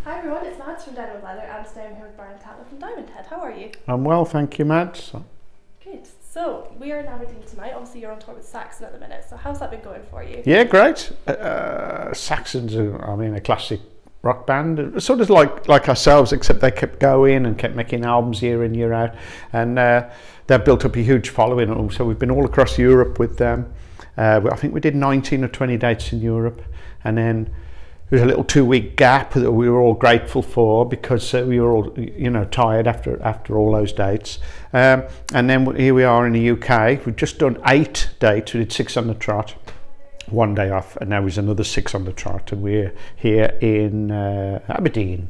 Hi everyone, it's Mads from Diamond Leather and today I'm here with Brian Tatler from Diamond Head. How are you? I'm well, thank you, Mads. Good. So, we are in Aberdeen tonight. Obviously you're on tour with Saxon at the minute, so how's that been going for you? Yeah, great. Saxon's, a classic rock band, sort of like ourselves, except they kept going and kept making albums year in, year out, and they've built up a huge following. So we've been all across Europe with them. I think we did 19 or 20 dates in Europe, and then there was a little 2-week gap that we were all grateful for because we were all, tired after all those dates. And then here we are in the UK. We've just done 8 dates. We did 6 on the trot, 1 day off, and now there's another 6 on the trot. And we're here in Aberdeen.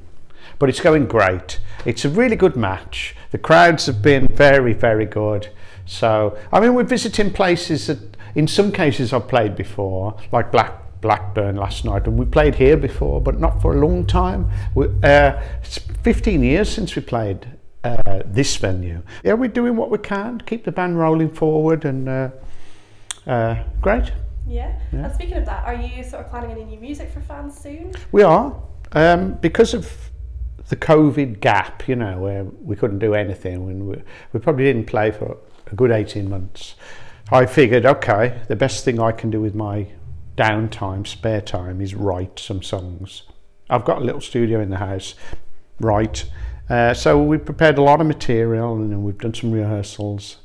But it's going great. It's a really good match. The crowds have been very, very good. So, we're visiting places that, in some cases, I've played before, like Blackburn last night, and we played here before, but not for a long time. It's 15 years since we played this venue. Yeah, we're doing what we can to keep the band rolling forward, and great. Yeah. And speaking of that, are you sort of planning any new music for fans soon? We are, because of the COVID gap, where we couldn't do anything when we probably didn't play for a good 18 months. I figured, okay, the best thing I can do with my downtime, spare time, is write some songs. I've got a little studio in the house, so we prepared a lot of material, and we've done some rehearsals,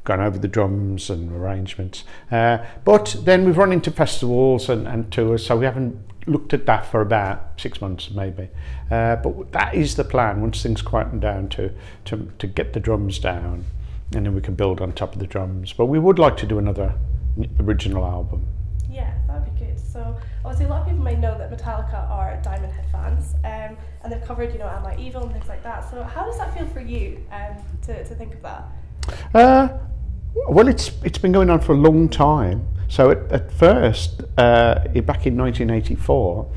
gone over the drums and arrangements, but then we've run into festivals and tours, so we haven't looked at that for about 6 months maybe, but that is the plan, once things quieten down, to get the drums down, and then we can build on top of the drums. But we would like to do another original album. Yeah, that would be good. So obviously a lot of people might know that Metallica are Diamond Head fans, and they've covered, Am I Evil and things like that. So how does that feel for you, to think of that? Well, it's been going on for a long time. So at first, back in 1984,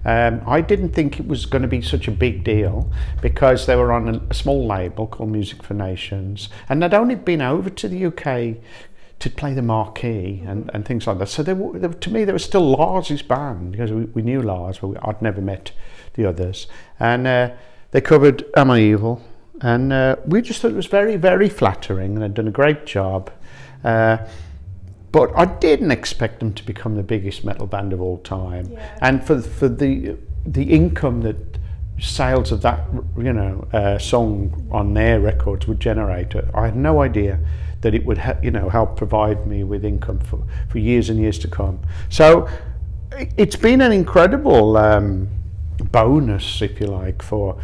I didn't think it was going to be such a big deal because they were on a small label called Music for Nations, and they'd only been over to the UK to play the marquee and things like that. So to me, they were still Lars's band, because we knew Lars, but I'd never met the others. And they covered Am I Evil? And we just thought it was very, very flattering, and they'd done a great job. But I didn't expect them to become the biggest metal band of all time. Yeah. And for the income that sales of that song on their records would generate, I had no idea that it would help provide me with income for years and years to come. So it's been an incredible bonus, if you like, for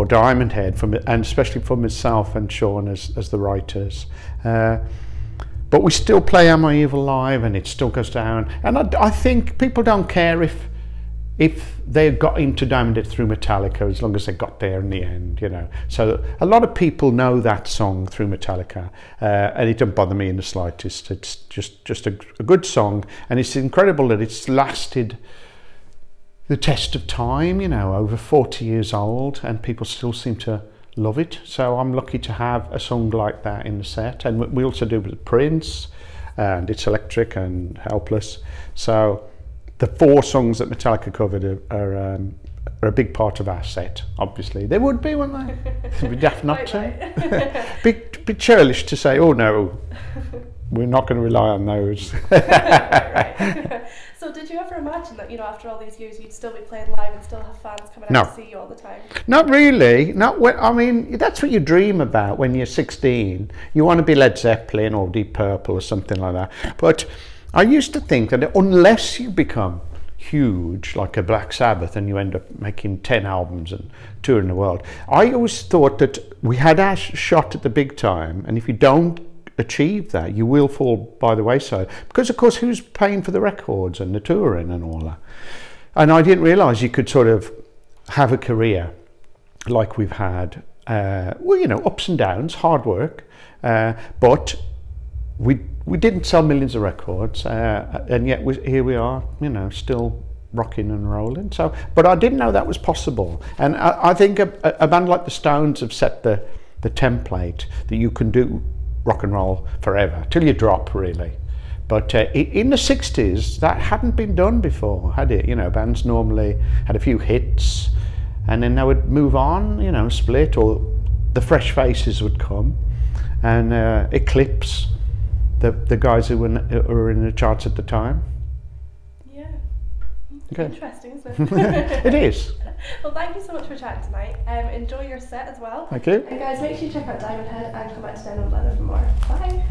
Diamond Head, and especially for myself and Sean as the writers. But we still play Am I Evil live, and it still goes down. And I think people don't care if they got into Diamond Head through Metallica, as long as they got there in the end, So a lot of people know that song through Metallica, and it doesn't bother me in the slightest. It's just a good song, and it's incredible that it's lasted the test of time, over 40 years old, and people still seem to love it. So I'm lucky to have a song like that in the set, and we also do it with Prince, and It's Electric and Helpless. So the 4 songs that Metallica covered are a big part of our set, obviously. They would be, wouldn't they? It'd be daft not to. Be churlish to say, oh no, we're not going to rely on those. Right. So did you ever imagine that, after all these years, you'd still be playing live and still have fans coming out to see you all the time? Not really. That's what you dream about when you're 16. You want to be Led Zeppelin or Deep Purple or something like that. But I used to think that unless you become huge, like a Black Sabbath, and you end up making 10 albums and touring the world, I always thought that we had our shot at the big time, and if you don't achieve that, you will fall by the wayside, because of course who's paying for the records and the touring and all that. And I didn't realise you could sort of have a career like we've had, ups and downs, hard work, but we didn't sell millions of records, and yet here we are, still rocking and rolling. So, but I didn't know that was possible, and I think a band like the Stones have set the template that you can do rock and roll forever till you drop, really. But in the 60s, that hadn't been done before, had it? Bands normally had a few hits, and then they would move on, you know, split, or the fresh faces would come and eclipse the guys who were in the charts at the time. Yeah. Okay. Interesting, isn't it? It is. Well, thank you so much for chatting tonight. Enjoy your set as well. Thank you. And guys, make sure you check out Diamond Head and come back to Down on Leather for more. Bye.